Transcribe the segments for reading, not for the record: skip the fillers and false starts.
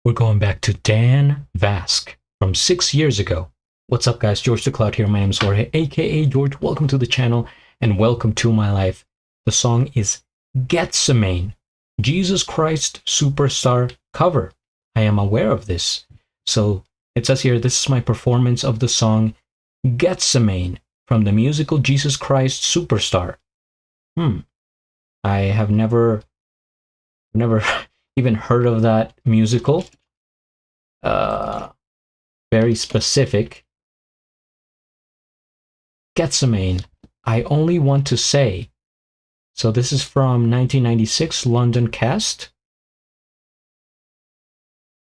We're going back to Dan Vasc from 6 years ago. What's up, guys? GeorgeTheCloud here. My name is Jorge, aka George. Welcome to the channel and welcome to my life. The song is Gethsemane, Jesus Christ Superstar cover. I am aware of this. So it says here, this is my performance of the song Gethsemane from the musical Jesus Christ Superstar. I have never even heard of that musical. Very specific. Gethsemane, I only want to say. So this is from 1996 London cast.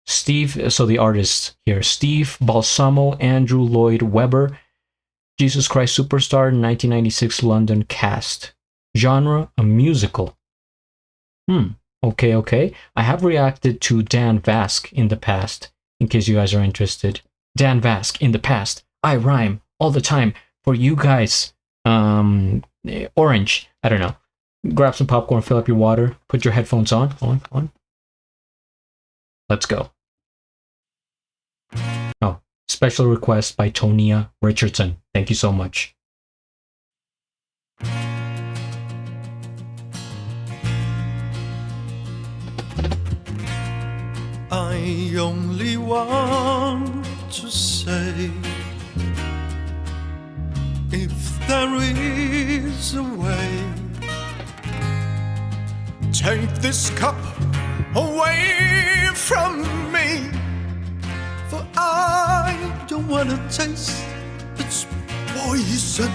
So the artists here, Steve Balsamo, Andrew Lloyd Webber, Jesus Christ Superstar, 1996 London cast. Genre, a musical. Okay. I have reacted to Dan Vasc in the past, in case you guys are interested. Dan Vasc in the past. I rhyme all the time for you guys. Orange. I don't know. Grab some popcorn, fill up your water, put your headphones on. Let's go. Oh, special request by Tonia Richardson. Thank you so much. I only want to say, if there is a way, take this cup away from me, for I don't want to taste its poison.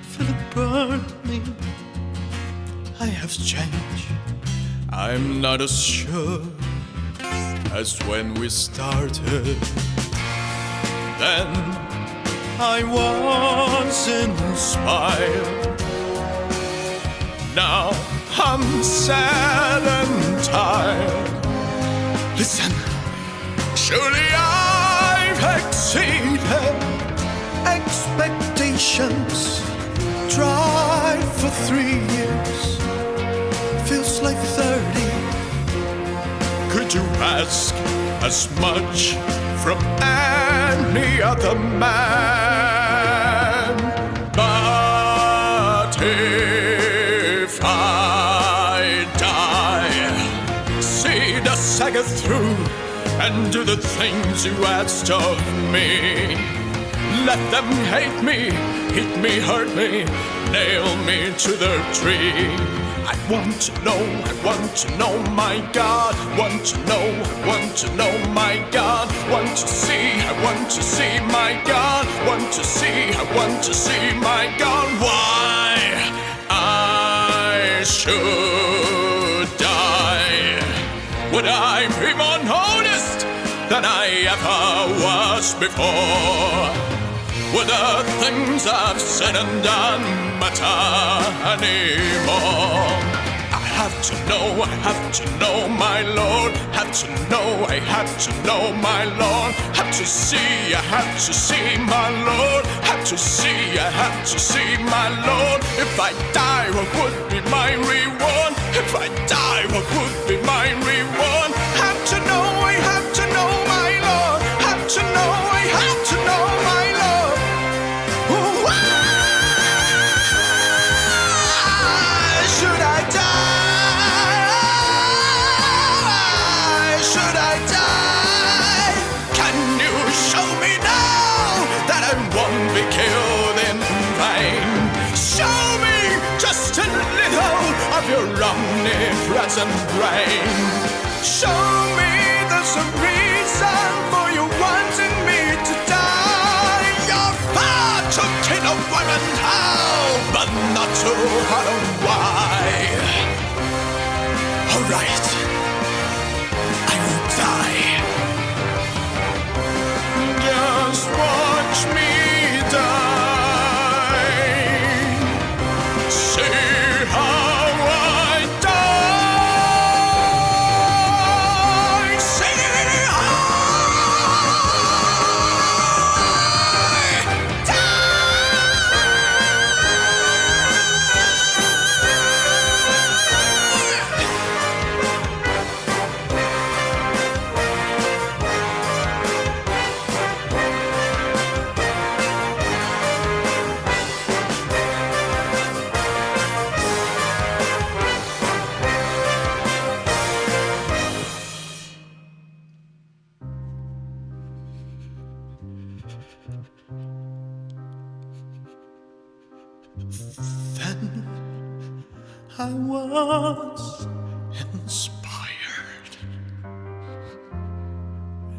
Feel it burn me. I have changed. I'm not as sure as when we started. Then I was inspired. Now I'm sad and tired. Listen, surely I've exceeded expectations. Tried for 3 years, feels like 30. Could you ask as much from any other man? But if I die, see the saga through and do the things you asked of me. Let them hate me, hit me, hurt me, nail me to the tree. I want to know, my God. Want to know, my God. Want to see, my God. Want to see, my God. Why I should die? Would I be more noticed than I ever was before? Would the things I've said and done matter anymore? I have to know, my Lord. I have to know, my Lord. Have to see, my Lord. Have to see, my Lord. If I die, what would be my reward? If I die, what would be my reward? Have to know, I have to know, my Lord. Have to know, I have to know, my Lord. Why should I die? Should I die? Can you show me now that I won't be killed in vain? Show me just a little of your omnipresent brain. Show me there's a reason for you wanting me to die. Your father took in a woman, how, but not to how or why. Alright, I will die. Just watch me die. See how I die. See how I die. I was inspired.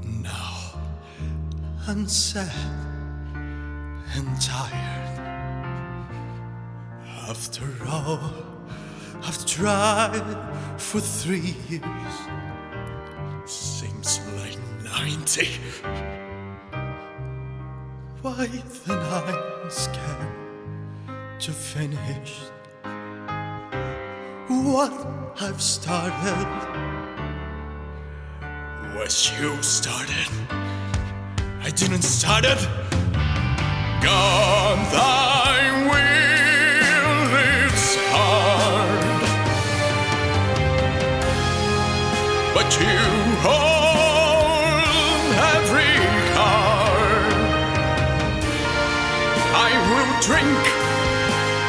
Now I'm sad and tired. After all I've tried for 3 years, seems like 90. Why then I'm scared to finish what I've started. Was you started? I didn't start it. God, thy will is hard, but you hold every card. I will drink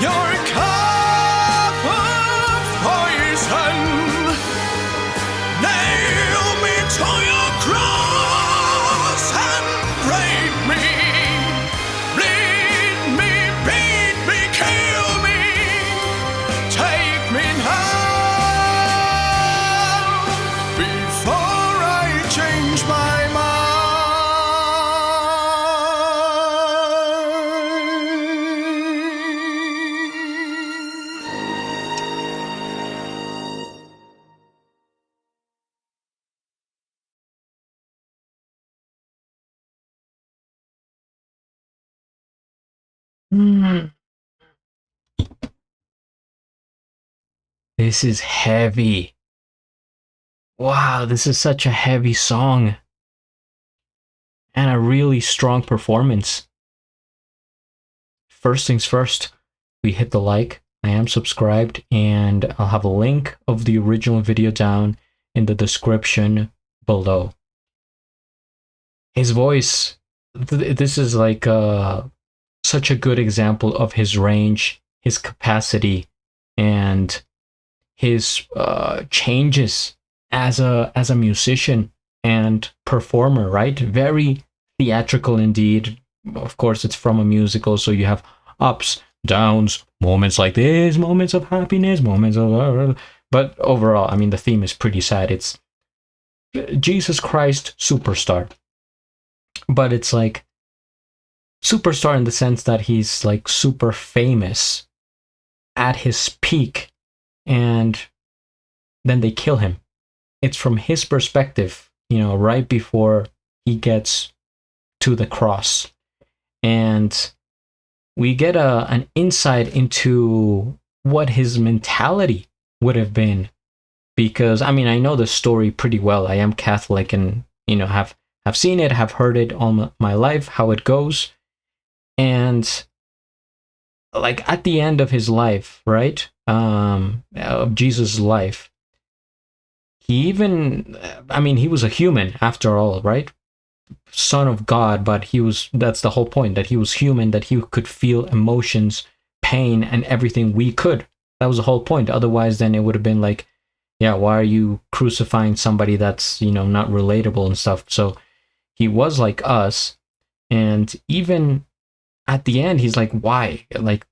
your cup of poison. Nail me to your cross and break me. Bleed me, beat me, kill me. Take me now before I change my This is heavy. Wow, this is such a heavy song. And a really strong performance. First things first, we hit the like. I am subscribed, and I'll have a link of the original video down in the description below. His voice, this is like such a good example of his range, his capacity, and his changes as a musician and performer, right? Very theatrical indeed. Of course, it's from a musical, so you have ups, downs, moments like this, moments of happiness, moments of... But overall, I mean, the theme is pretty sad. It's Jesus Christ superstar. But it's like superstar in the sense that he's like super famous at his peak, and then they kill him. It's from his perspective, you know, right before he gets to the cross. And we get an insight into what his mentality would have been. Because, I mean, I know the story pretty well. I am Catholic and, you know, have seen it, have heard it all my life, how it goes. And like at the end of his life, right? Of Jesus' life, he even, I mean, he was a human after all, right? Son of God, but that's the whole point, that he was human, that he could feel emotions, pain, and everything we could. That was the whole point. Otherwise, then it would have been like, yeah, why are you crucifying somebody that's, you know, not relatable and stuff? So he was like us. And even at the end, he's like, why? Like,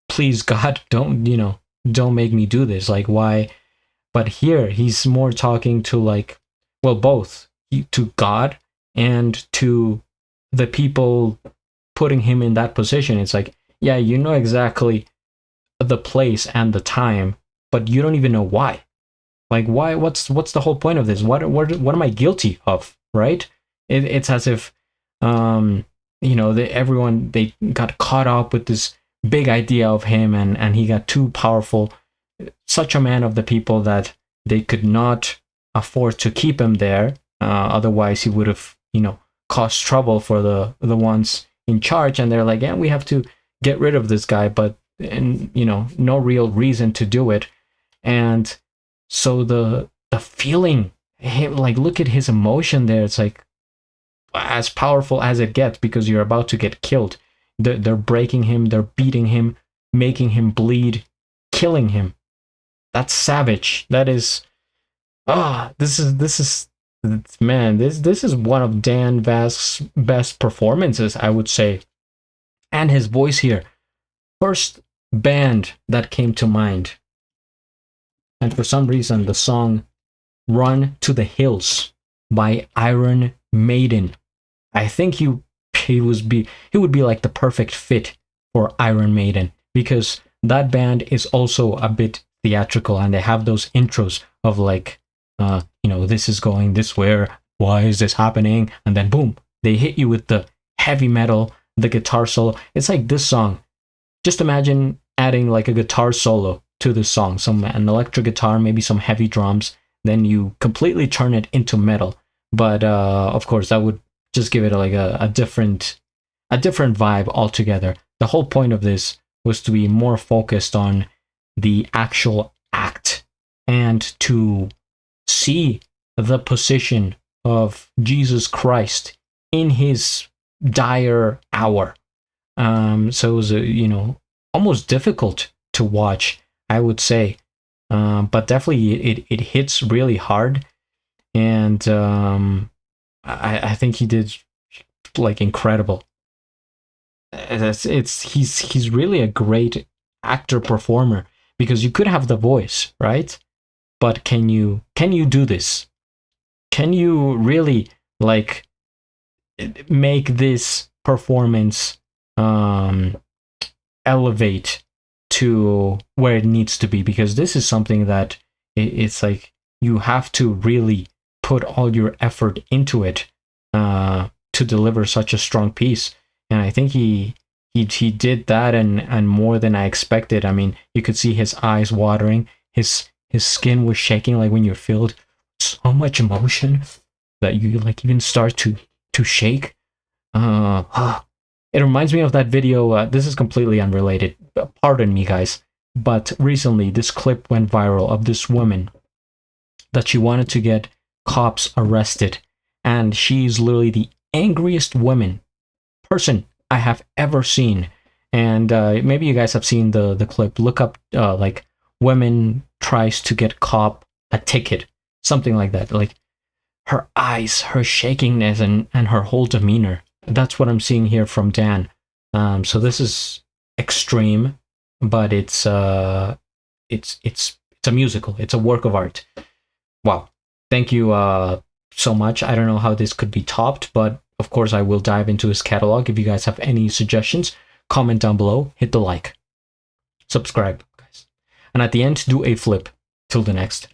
please, God, don't make me do this. Like, why? But here he's more talking to, like, well, both to God and to the people putting him in that position. It's like, yeah, you know exactly the place and the time, but you don't even know why. Like, why? What's the whole point of this? What am I guilty of? Right? It's as if, you know, everyone, they got caught up with this big idea of him, and he got too powerful, such a man of the people that they could not afford to keep him there. Otherwise, he would have, you know, caused trouble for the ones in charge. And they're like, yeah, we have to get rid of this guy, but, and you know, no real reason to do it. And so the feeling, like, look at his emotion there. It's like as powerful as it gets, because you're about to get killed. They're breaking him, they're beating him, making him bleed, killing him. That's savage. That is, this is man, this is one of Dan Vasc's best performances, I would say. And his voice here. First band that came to mind, And for some reason, the song Run to the Hills by Iron Maiden, I think he would be like the perfect fit for Iron Maiden, because that band is also a bit theatrical, and they have those intros of like, this is going this way, why is this happening? And then boom, they hit you with the heavy metal, the guitar solo. It's like this song. Just imagine adding like a guitar solo to this song, an electric guitar, maybe some heavy drums, then you completely turn it into metal. But of course, that would just give it like a different vibe altogether. The whole point of this was to be more focused on the actual act and to see the position of Jesus Christ in his dire hour. So it was almost difficult to watch, I would say, but definitely it hits really hard, and I think he did like incredible. He's really a great actor performer, because you could have the voice, right? But can you do this? Can you really like make this performance elevate to where it needs to be? Because this is something that it's like you have to really put all your effort into it to deliver such a strong piece. And I think he did that and more than I expected. I mean, you could see his eyes watering, his skin was shaking, like when you're filled so much emotion that you like even start to shake. It reminds me of that video. This is completely unrelated. Pardon me, guys. But recently, this clip went viral of this woman that she wanted to get cops arrested. And she's literally the angriest person I have ever seen. And maybe you guys have seen the clip. Look up like women tries to get cop a ticket. Something like that. Like her eyes, her shakiness, and her whole demeanor. That's what I'm seeing here from Dan. So this is extreme, but it's a musical. It's a work of art. Wow. Thank you so much. I don't know how this could be topped, but of course I will dive into his catalog. If you guys have any suggestions, comment down below, hit the like, subscribe, guys. And at the end, do a flip. Till the next.